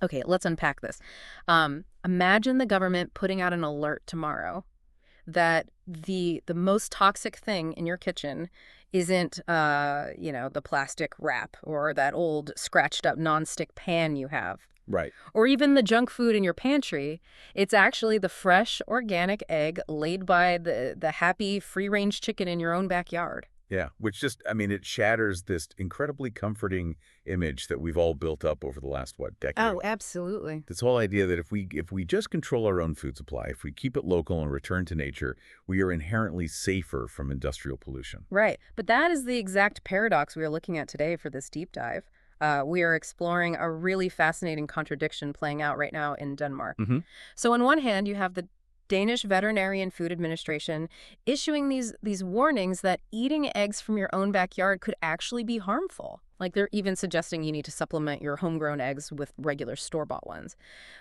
Okay, let's unpack this. Imagine the government putting out an alert tomorrow that the most toxic thing in your kitchen isn't the plastic wrap or that old scratched up nonstick pan you have, Right. or even the junk food in your pantry. It's actually the fresh organic egg laid by the happy free-range chicken in your own backyard. Yeah, which just, I mean, it shatters this incredibly comforting image that we've all built up over the last, what, decade? Oh, absolutely. This whole idea that if we just control our own food supply, if we keep it local and return to nature, we are inherently safer from industrial pollution. Right. But that is the exact paradox we are looking at today for this deep dive. We are exploring a really fascinating contradiction playing out right now in Denmark. Hmm. So on one hand, you have the Danish Veterinary and Food Administration issuing these warnings that eating eggs from your own backyard could actually be harmful. Like they're even suggesting you need to supplement your homegrown eggs with regular store-bought ones.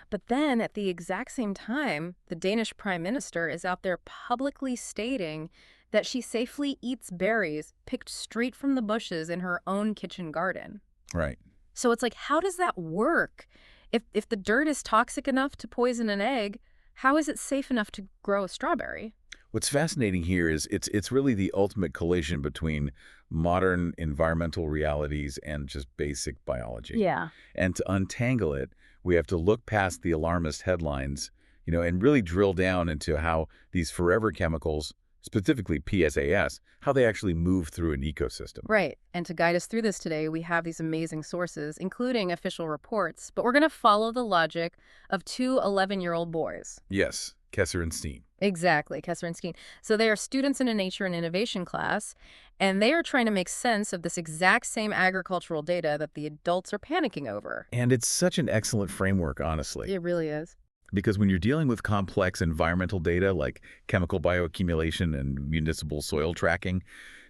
But then at the exact same time, the Danish Prime Minister is out there publicly stating that she safely eats berries picked straight from the bushes in her own kitchen garden. Right. So it's like, how does that work? If the dirt is toxic enough to poison an egg, how is it safe enough to grow a strawberry? What's fascinating here is it's really the ultimate collision between modern environmental realities and just basic biology. Yeah. And to untangle it, we have to look past the alarmist headlines, and really drill down into how these forever chemicals, specifically PFAS, how they actually move through an ecosystem. Right. And to guide us through this today, we have these amazing sources, including official reports, but we're going to follow the logic of two 11-year-old boys. Yes, Kesser and Steen. Exactly, Kesser and Steen. So they are students in a nature and innovation class, and they are trying to make sense of this exact same agricultural data that the adults are panicking over. And it's such an excellent framework, honestly. It really is. Because when you're dealing with complex environmental data like chemical bioaccumulation and municipal soil tracking,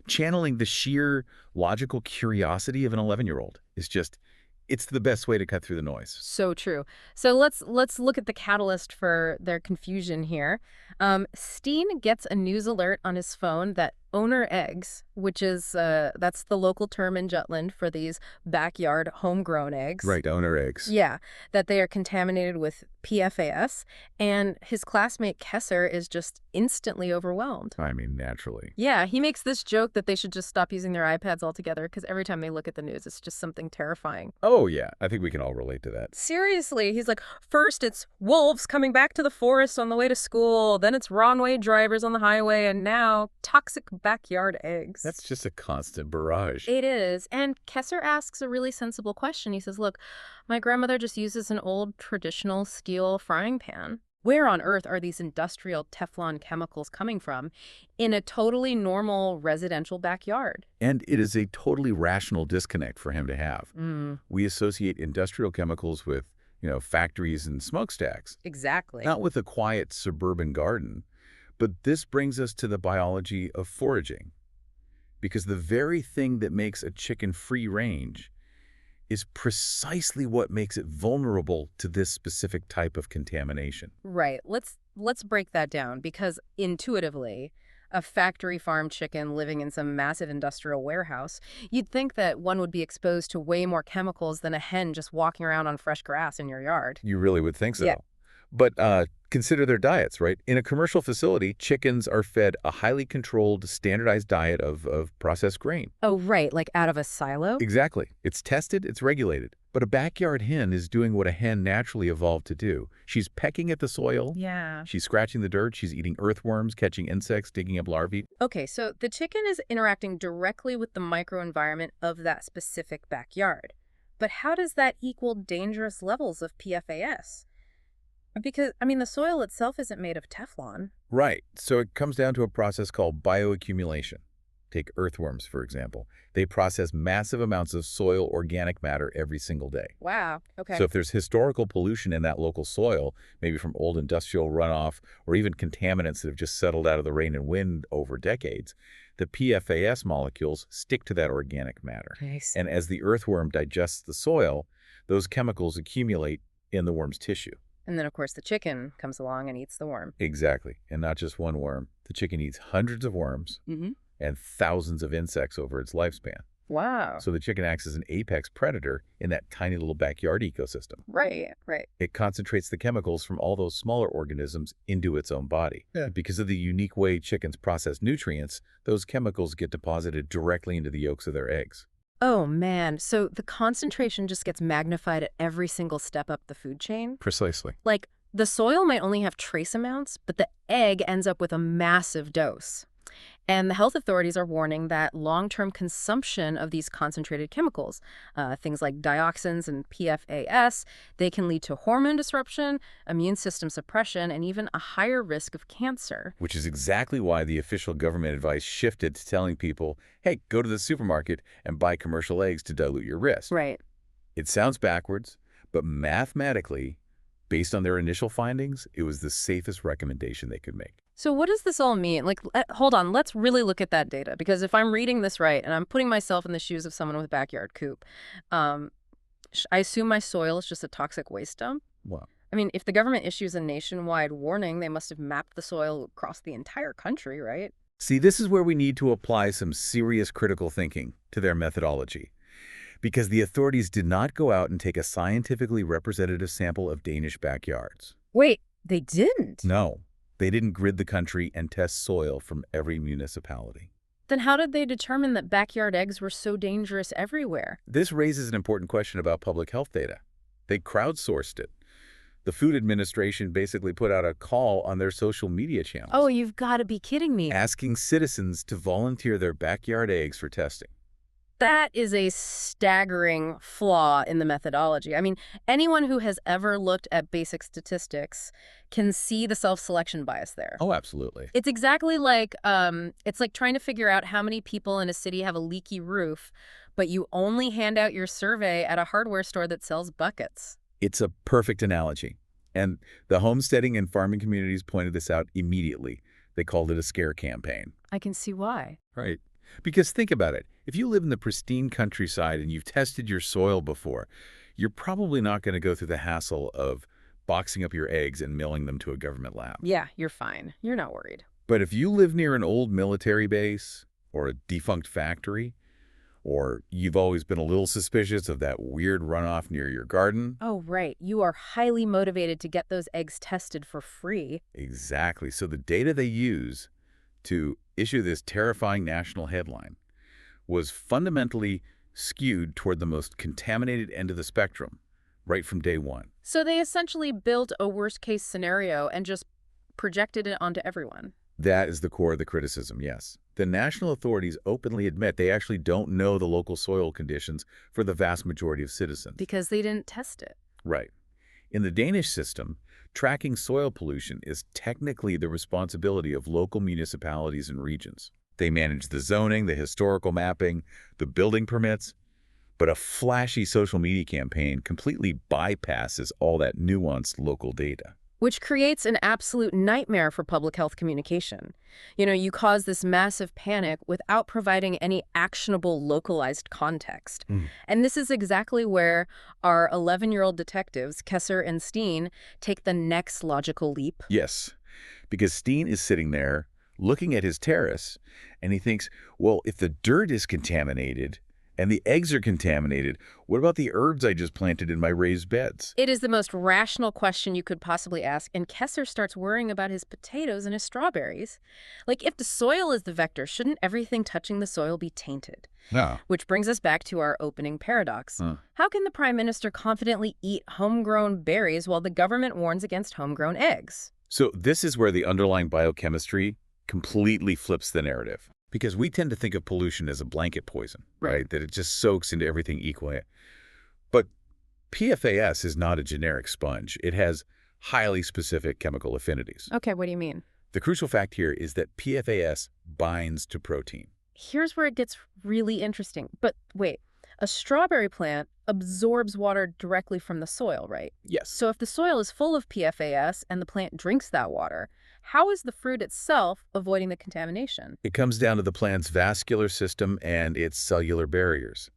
channeling the sheer logical curiosity of an 11-year-old is just, it's the best way to cut through the noise. So true. So let's look at the catalyst for their confusion here. Steen gets a news alert on his phone that owner eggs, which is that's the local term in Jutland for these backyard homegrown eggs. Right, owner eggs. Yeah, that they are contaminated with PFAS, and his classmate Kesser is just instantly overwhelmed. I mean, naturally. Yeah, he makes this joke that they should just stop using their iPads altogether because every time they look at the news, it's just something terrifying. Oh, yeah, I think we can all relate to that. Seriously, he's like, first it's wolves coming back to the forest on the way to school, then it's wrong-way drivers on the highway, and now toxic backyard eggs. That's just a constant barrage. It is. And Kesser asks a really sensible question. He says, look, my grandmother just uses an old traditional steel frying pan. Where on earth are these industrial Teflon chemicals coming from in a totally normal residential backyard? And it is a totally rational disconnect for him to have. We associate industrial chemicals with, factories and smokestacks. Exactly. Not with a quiet suburban garden. But this brings us to the biology of foraging. Because the very thing that makes a chicken free range is precisely what makes it vulnerable to this specific type of contamination. Right. Let's break that down, because intuitively, a factory farm chicken living in some massive industrial warehouse, you'd think that one would be exposed to way more chemicals than a hen just walking around on fresh grass in your yard. You really would think so. Yeah. But consider their diets, right? In a commercial facility, chickens are fed a highly controlled, standardized diet of processed grain. Oh, right, like out of a silo? Exactly. It's tested, it's regulated. But a backyard hen is doing what a hen naturally evolved to do. She's pecking at the soil. Yeah. She's scratching the dirt. She's eating earthworms, catching insects, digging up larvae. Okay, so the chicken is interacting directly with the microenvironment of that specific backyard. But how does that equal dangerous levels of PFAS? Because, the soil itself isn't made of Teflon. Right. So it comes down to a process called bioaccumulation. Take earthworms, for example. They process massive amounts of soil organic matter every single day. Wow. Okay. So if there's historical pollution in that local soil, maybe from old industrial runoff or even contaminants that have just settled out of the rain and wind over decades, the PFAS molecules stick to that organic matter. Nice. And as the earthworm digests the soil, those chemicals accumulate in the worm's tissue. And then, of course, the chicken comes along and eats the worm. Exactly. And not just one worm. The chicken eats hundreds of worms and thousands of insects over its lifespan. Wow. So the chicken acts as an apex predator in that tiny little backyard ecosystem. Right, right. It concentrates the chemicals from all those smaller organisms into its own body. Yeah. Because of the unique way chickens process nutrients, those chemicals get deposited directly into the yolks of their eggs. Oh, man. So the concentration just gets magnified at every single step up the food chain? Precisely. Like, the soil might only have trace amounts, but the egg ends up with a massive dose. And the health authorities are warning that long-term consumption of these concentrated chemicals, things like dioxins and PFAS, they can lead to hormone disruption, immune system suppression, and even a higher risk of cancer. Which is exactly why the official government advice shifted to telling people, hey, go to the supermarket and buy commercial eggs to dilute your risk. Right. It sounds backwards, but mathematically, based on their initial findings, it was the safest recommendation they could make. So what does this all mean? Like, hold on, let's really look at that data, because if I'm reading this right and I'm putting myself in the shoes of someone with a backyard coop, I assume my soil is just a toxic waste dump? Wow. I mean, if the government issues a nationwide warning, they must have mapped the soil across the entire country, right? See, this is where we need to apply some serious critical thinking to their methodology. Because the authorities did not go out and take a scientifically representative sample of Danish backyards. Wait, they didn't? No, they didn't grid the country and test soil from every municipality. Then how did they determine that backyard eggs were so dangerous everywhere? This raises an important question about public health data. They crowdsourced it. The Food Administration basically put out a call on their social media channels. Oh, you've got to be kidding me. Asking citizens to volunteer their backyard eggs for testing. That is a staggering flaw in the methodology. I mean, anyone who has ever looked at basic statistics can see the self-selection bias there. Oh, absolutely. It's exactly like, it's like trying to figure out how many people in a city have a leaky roof, but you only hand out your survey at a hardware store that sells buckets. It's a perfect analogy. And the homesteading and farming communities pointed this out immediately. They called it a scare campaign. I can see why. Right. Because think about it. If you live in the pristine countryside and you've tested your soil before, you're probably not going to go through the hassle of boxing up your eggs and mailing them to a government lab. Yeah, you're fine. You're not worried. But if you live near an old military base or a defunct factory, or you've always been a little suspicious of that weird runoff near your garden. Oh, right. You are highly motivated to get those eggs tested for free. Exactly. So the data they use to issue this terrifying national headline was fundamentally skewed toward the most contaminated end of the spectrum, right from day one. So they essentially built a worst-case scenario and just projected it onto everyone. That is the core of the criticism, yes. The national authorities openly admit they actually don't know the local soil conditions for the vast majority of citizens. Because they didn't test it. Right. In the Danish system, tracking soil pollution is technically the responsibility of local municipalities and regions. They manage the zoning, the historical mapping, the building permits, but a flashy social media campaign completely bypasses all that nuanced local data. Which creates an absolute nightmare for public health communication. You know, you cause this massive panic without providing any actionable localized context. And this is exactly where our 11-year-old detectives, Kesser and Steen, take the next logical leap. Yes, because Steen is sitting there looking at his terrace, and he thinks, well, if the dirt is contaminated and the eggs are contaminated, what about the herbs I just planted in my raised beds? It is the most rational question you could possibly ask, and Kesser starts worrying about his potatoes and his strawberries. Like, if the soil is the vector, shouldn't everything touching the soil be tainted? No. Which brings us back to our opening paradox. How can the Prime Minister confidently eat homegrown berries while the government warns against homegrown eggs? So this is where the underlying biochemistry completely flips the narrative. Because we tend to think of pollution as a blanket poison, right? That it just soaks into everything equally. But PFAS is not a generic sponge. It has highly specific chemical affinities. Okay, what do you mean? The crucial fact here is that PFAS binds to protein. Here's where it gets really interesting. But wait, a strawberry plant absorbs water directly from the soil, right? Yes. So if the soil is full of PFAS and the plant drinks that water, how is the fruit itself avoiding the contamination? It comes down to the plant's vascular system and its cellular barriers.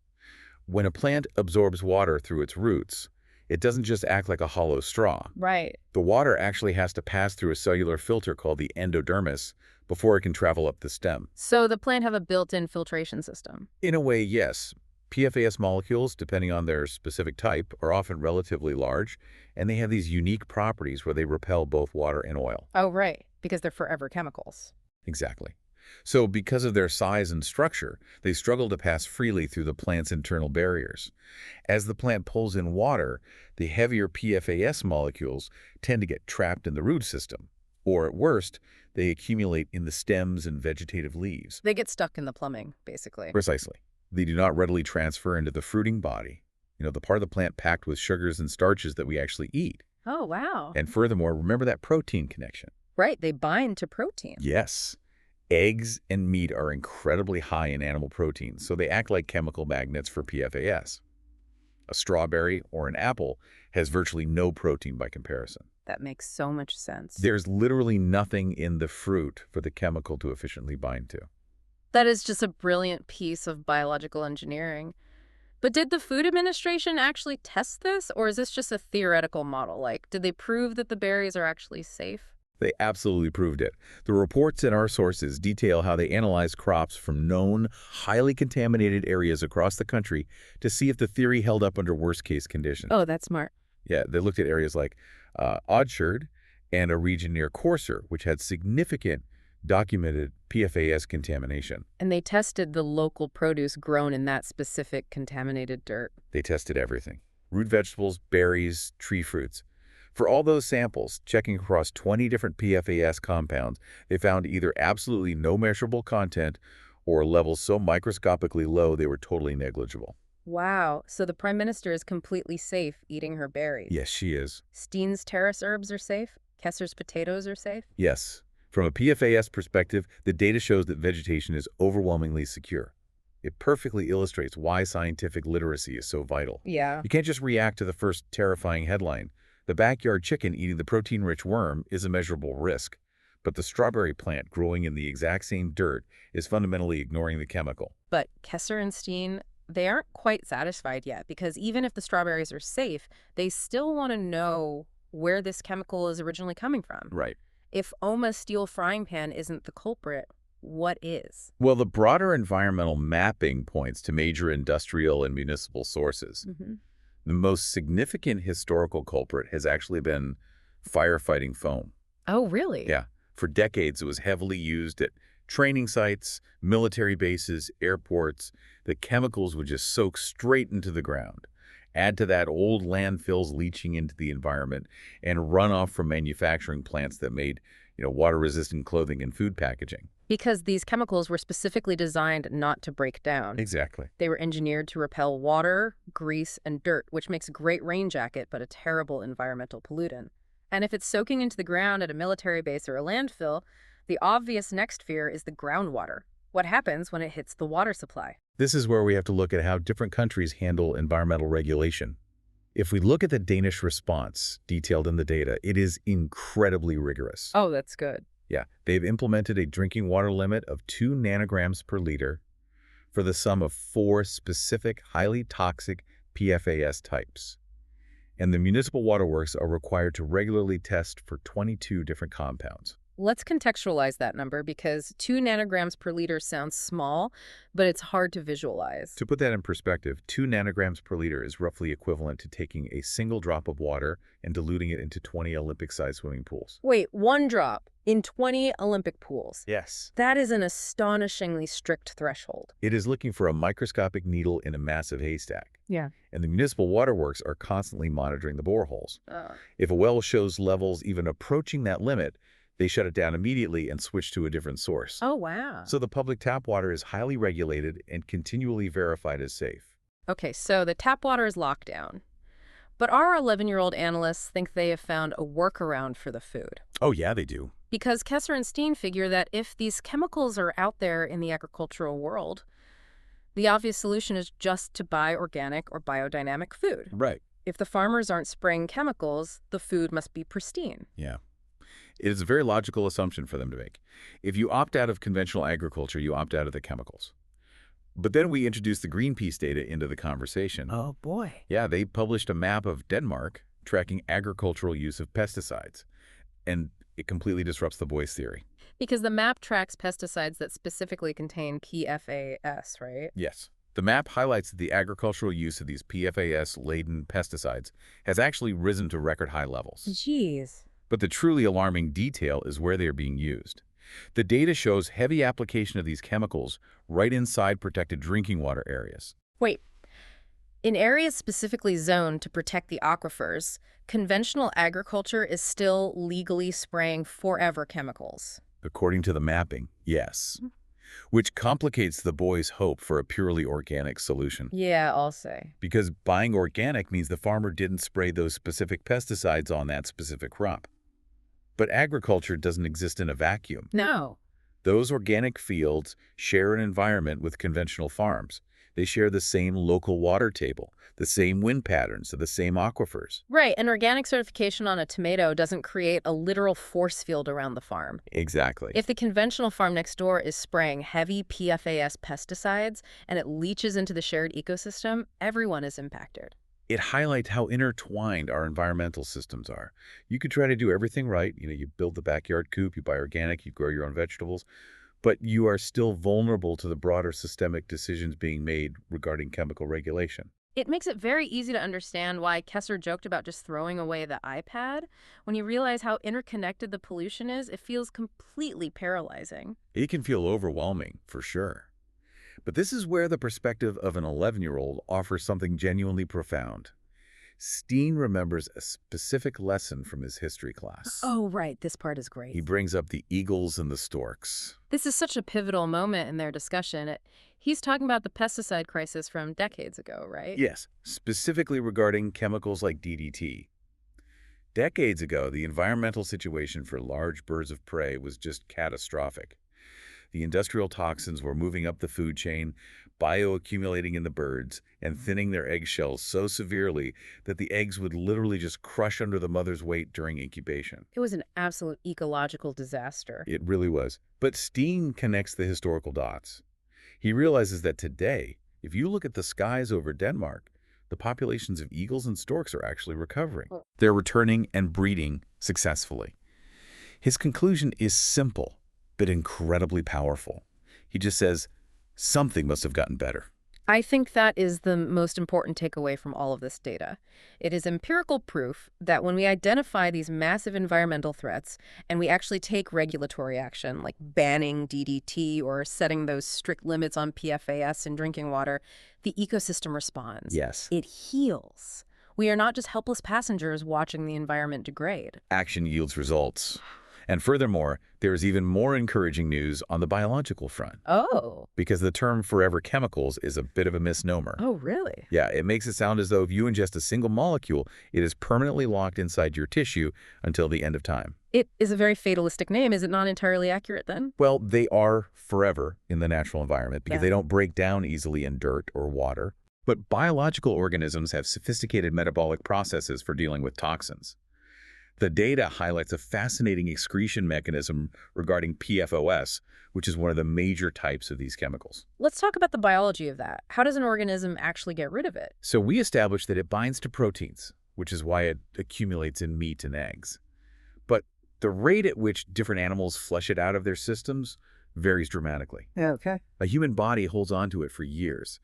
When a plant absorbs water through its roots, It doesn't just act like a hollow straw. Right. The water actually has to pass through a cellular filter called the endodermis before it can travel up the stem. So the plant have a built-in filtration system. In a way, yes. PFAS molecules, depending on their specific type, are often relatively large, and they have these unique properties where they repel both water and oil. Oh, right, because they're forever chemicals. Exactly. So because of their size and structure, they struggle to pass freely through the plant's internal barriers. As the plant pulls in water, the heavier PFAS molecules tend to get trapped in the root system, or at worst, they accumulate in the stems and vegetative leaves. They get stuck in the plumbing, basically. Precisely. They do not readily transfer into the fruiting body, the part of the plant packed with sugars and starches that we actually eat. Oh, wow. And furthermore, remember that protein connection. Right, they bind to protein. Yes. Eggs and meat are incredibly high in animal protein, so they act like chemical magnets for PFAS. A strawberry or an apple has virtually no protein by comparison. That makes so much sense. There's literally nothing in the fruit for the chemical to efficiently bind to. That is just a brilliant piece of biological engineering. But did the Food Administration actually test this, or is this just a theoretical model? Like, did they prove that the berries are actually safe? They absolutely proved it. The reports in our sources detail how they analyzed crops from known, highly contaminated areas across the country to see if the theory held up under worst-case conditions. Oh, that's smart. Yeah, they looked at areas like Odsherd and a region near Corser, which had significant documented PFAS contamination. And they tested the local produce grown in that specific contaminated dirt. They tested everything: root vegetables, berries, tree fruits. For all those samples, checking across 20 different PFAS compounds, they found either absolutely no measurable content or levels so microscopically low they were totally negligible. Wow, so the Prime Minister is completely safe eating her berries. Yes, she is. Steen's terrace herbs are safe? Kesser's potatoes are safe? Yes. From a PFAS perspective, the data shows that vegetation is overwhelmingly secure. It perfectly illustrates why scientific literacy is so vital. Yeah. You can't just react to the first terrifying headline. The backyard chicken eating the protein-rich worm is a measurable risk, but the strawberry plant growing in the exact same dirt is fundamentally ignoring the chemical. But Kesser and Steen, they aren't quite satisfied yet, because even if the strawberries are safe, they still want to know where this chemical is originally coming from. Right. If Oma's steel frying pan isn't the culprit, what is? Well, the broader environmental mapping points to major industrial and municipal sources. The most significant historical culprit has actually been firefighting foam. Oh, really? Yeah. For decades, it was heavily used at training sites, military bases, airports. The chemicals would just soak straight into the ground. Add to that old landfills leaching into the environment and runoff from manufacturing plants that made, water-resistant clothing and food packaging. Because these chemicals were specifically designed not to break down. Exactly. They were engineered to repel water, grease, and dirt, which makes a great rain jacket but a terrible environmental pollutant. And if it's soaking into the ground at a military base or a landfill, the obvious next fear is the groundwater. What happens when it hits the water supply? This is where we have to look at how different countries handle environmental regulation. If we look at the Danish response detailed in the data, it is incredibly rigorous. Oh, that's good. Yeah, they've implemented a drinking water limit of 2 nanograms per liter for the sum of 4 specific highly toxic PFAS types. And the municipal waterworks are required to regularly test for 22 different compounds. Let's contextualize that number, because 2 nanograms per liter sounds small, but it's hard to visualize. To put that in perspective, 2 nanograms per liter is roughly equivalent to taking a single drop of water and diluting it into 20 Olympic-sized swimming pools. Wait, 1 drop in 20 Olympic pools? Yes. That is an astonishingly strict threshold. It is looking for a microscopic needle in a massive haystack. Yeah. And the municipal waterworks are constantly monitoring the boreholes. If a well shows levels even approaching that limit, they shut it down immediately and switch to a different source. Oh, wow. So the public tap water is highly regulated and continually verified as safe. Okay, so the tap water is locked down. But our 11-year-old analysts think they have found a workaround for the food. Oh, yeah, they do. Because Kesser and Steen figure that if these chemicals are out there in the agricultural world, the obvious solution is just to buy organic or biodynamic food. Right. If the farmers aren't spraying chemicals, the food must be pristine. Yeah. It is a very logical assumption for them to make. If you opt out of conventional agriculture, you opt out of the chemicals. But then we introduced the Greenpeace data into the conversation. Oh, boy. Yeah, they published a map of Denmark tracking agricultural use of pesticides, and it completely disrupts the boys' theory. Because the map tracks pesticides that specifically contain PFAS, right? Yes. The map highlights that the agricultural use of these PFAS-laden pesticides has actually risen to record high levels. Jeez. But the truly alarming detail is where they are being used. The data shows heavy application of these chemicals right inside protected drinking water areas. Wait. In areas specifically zoned to protect the aquifers, conventional agriculture is still legally spraying forever chemicals. According to the mapping, yes. Which complicates the boys' hope for a purely organic solution. Yeah, I'll say. Because buying organic means the farmer didn't spray those specific pesticides on that specific crop. But agriculture doesn't exist in a vacuum. No. Those organic fields share an environment with conventional farms. They share the same local water table, the same wind patterns, the same aquifers. Right, and organic certification on a tomato doesn't create a literal force field around the farm. Exactly. If the conventional farm next door is spraying heavy PFAS pesticides and it leaches into the shared ecosystem, everyone is impacted. It highlights how intertwined our environmental systems are. You could try to do everything right. You build the backyard coop, you buy organic, you grow your own vegetables, but you are still vulnerable to the broader systemic decisions being made regarding chemical regulation. It makes it very easy to understand why Kesser joked about just throwing away the iPad. When you realize how interconnected the pollution is, it feels completely paralyzing. It can feel overwhelming, for sure. But this is where the perspective of an 11-year-old offers something genuinely profound. Steen remembers a specific lesson from his history class. Oh, right. This part is great. He brings up the eagles and the storks. This is such a pivotal moment in their discussion. He's talking about the pesticide crisis from decades ago, right? Yes, specifically regarding chemicals like DDT. Decades ago, the environmental situation for large birds of prey was just catastrophic. The industrial toxins were moving up the food chain, bioaccumulating in the birds, and thinning their eggshells so severely that the eggs would literally just crush under the mother's weight during incubation. It was an absolute ecological disaster. It really was. But Steen connects the historical dots. He realizes that today, if you look at the skies over Denmark, the populations of eagles and storks are actually recovering. They're returning and breeding successfully. His conclusion is simple, but incredibly powerful. He just says, something must have gotten better. I think that is the most important takeaway from all of this data. It is empirical proof that when we identify these massive environmental threats and we actually take regulatory action, like banning DDT or setting those strict limits on PFAS in drinking water, the ecosystem responds. Yes. It heals. We are not just helpless passengers watching the environment degrade. Action yields results. And furthermore, there is even more encouraging news on the biological front. Oh. Because the term forever chemicals is a bit of a misnomer. Oh, really? Yeah, it makes it sound as though if you ingest a single molecule, it is permanently locked inside your tissue until the end of time. It is a very fatalistic name. Is it not entirely accurate then? Well, they are forever in the natural environment because they don't break down easily in dirt or water. But biological organisms have sophisticated metabolic processes for dealing with toxins. The data highlights a fascinating excretion mechanism regarding PFOS, which is one of the major types of these chemicals. Let's talk about the biology of that. How does an organism actually get rid of it? So we established that it binds to proteins, which is why it accumulates in meat and eggs. But the rate at which different animals flush it out of their systems varies dramatically. Yeah, okay. A human body holds on to it for years.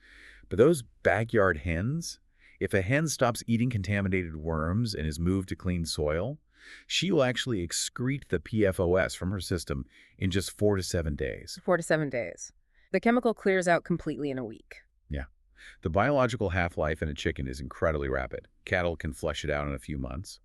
But those backyard hens, if a hen stops eating contaminated worms and is moved to clean soil, she will actually excrete the PFOS from her system in just 4 to 7 days. 4 to 7 days. The chemical clears out completely in a week. Yeah. The biological half-life in a chicken is incredibly rapid. Cattle can flush it out in a few months.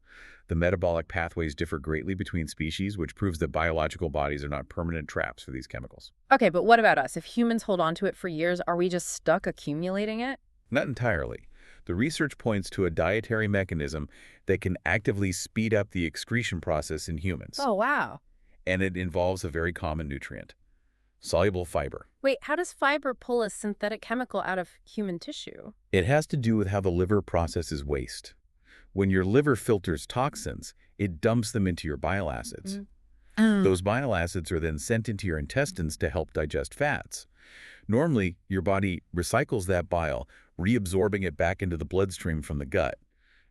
The metabolic pathways differ greatly between species, which proves that biological bodies are not permanent traps for these chemicals. Okay, but what about us? If humans hold on to it for years, are we just stuck accumulating it? Not entirely. The research points to a dietary mechanism that can actively speed up the excretion process in humans. Oh, wow. And it involves a very common nutrient, soluble fiber. Wait, how does fiber pull a synthetic chemical out of human tissue? It has to do with how the liver processes waste. When your liver filters toxins, it dumps them into your bile acids. Those bile acids are then sent into your intestines to help digest fats. Normally, your body recycles that bile, reabsorbing it back into the bloodstream from the gut.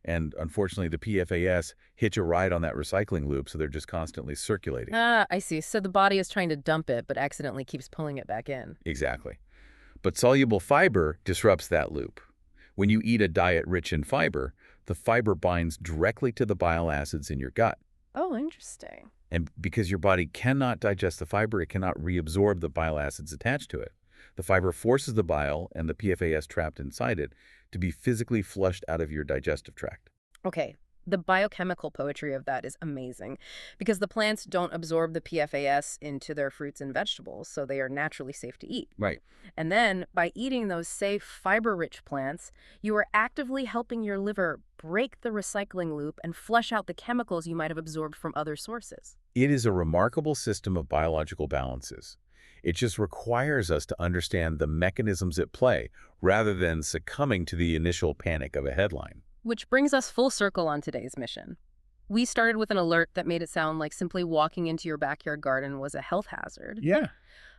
And unfortunately, the PFAS hitch a ride on that recycling loop, so they're just constantly circulating. Ah, I see. So the body is trying to dump it, but accidentally keeps pulling it back in. Exactly. But soluble fiber disrupts that loop. When you eat a diet rich in fiber, the fiber binds directly to the bile acids in your gut. Oh, interesting. And because your body cannot digest the fiber, it cannot reabsorb the bile acids attached to it. The fiber forces the bile and the PFAS trapped inside it to be physically flushed out of your digestive tract. Okay, the biochemical poetry of that is amazing because the plants don't absorb the PFAS into their fruits and vegetables, so they are naturally safe to eat. Right. And then, by eating those safe, fiber-rich plants, you are actively helping your liver break the recycling loop and flush out the chemicals you might have absorbed from other sources. It is a remarkable system of biological balances. It just requires us to understand the mechanisms at play rather than succumbing to the initial panic of a headline. Which brings us full circle on today's mission. We started with an alert that made it sound like simply walking into your backyard garden was a health hazard. Yeah.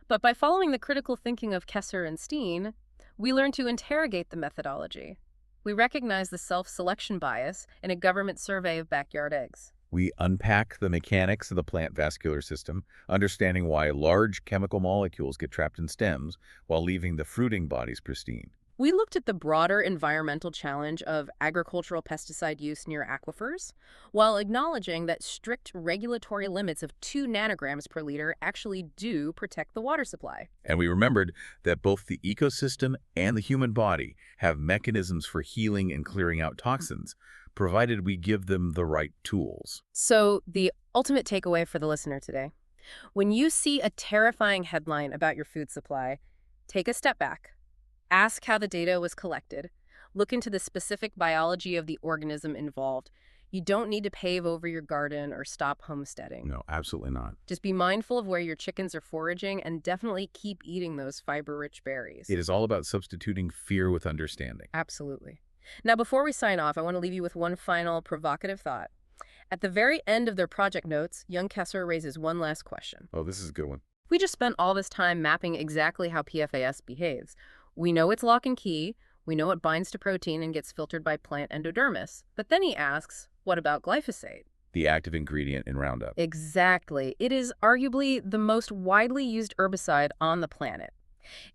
But by following the critical thinking of Kesser and Steen, we learned to interrogate the methodology. We recognize the self-selection bias in a government survey of backyard eggs. We unpack the mechanics of the plant vascular system, understanding why large chemical molecules get trapped in stems while leaving the fruiting bodies pristine. We looked at the broader environmental challenge of agricultural pesticide use near aquifers, while acknowledging that strict regulatory limits of 2 nanograms per liter actually do protect the water supply. And we remembered that both the ecosystem and the human body have mechanisms for healing and clearing out toxins, provided we give them the right tools. So the ultimate takeaway for the listener today: when you see a terrifying headline about your food supply, take a step back. Ask how the data was collected. Look into the specific biology of the organism involved. You don't need to pave over your garden or stop homesteading. No, absolutely not. Just be mindful of where your chickens are foraging and definitely keep eating those fiber-rich berries. It is all about substituting fear with understanding. Absolutely. Now, before we sign off, I want to leave you with one final provocative thought. At the very end of their project notes, young Kesser raises one last question. Oh, this is a good one. We just spent all this time mapping exactly how PFAS behaves. We know it's lock and key, we know it binds to protein and gets filtered by plant endodermis. But then he asks, what about glyphosate? The active ingredient in Roundup. Exactly. It is arguably the most widely used herbicide on the planet.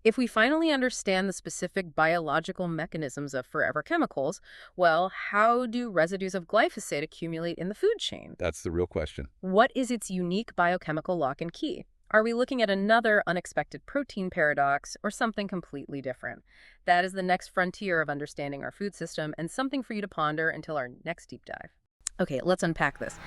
If we finally understand the specific biological mechanisms of forever chemicals, well, how do residues of glyphosate accumulate in the food chain? That's the real question. What is its unique biochemical lock and key? Are we looking at another unexpected protein paradox or something completely different? That is the next frontier of understanding our food system and something for you to ponder until our next deep dive. Okay, let's unpack this.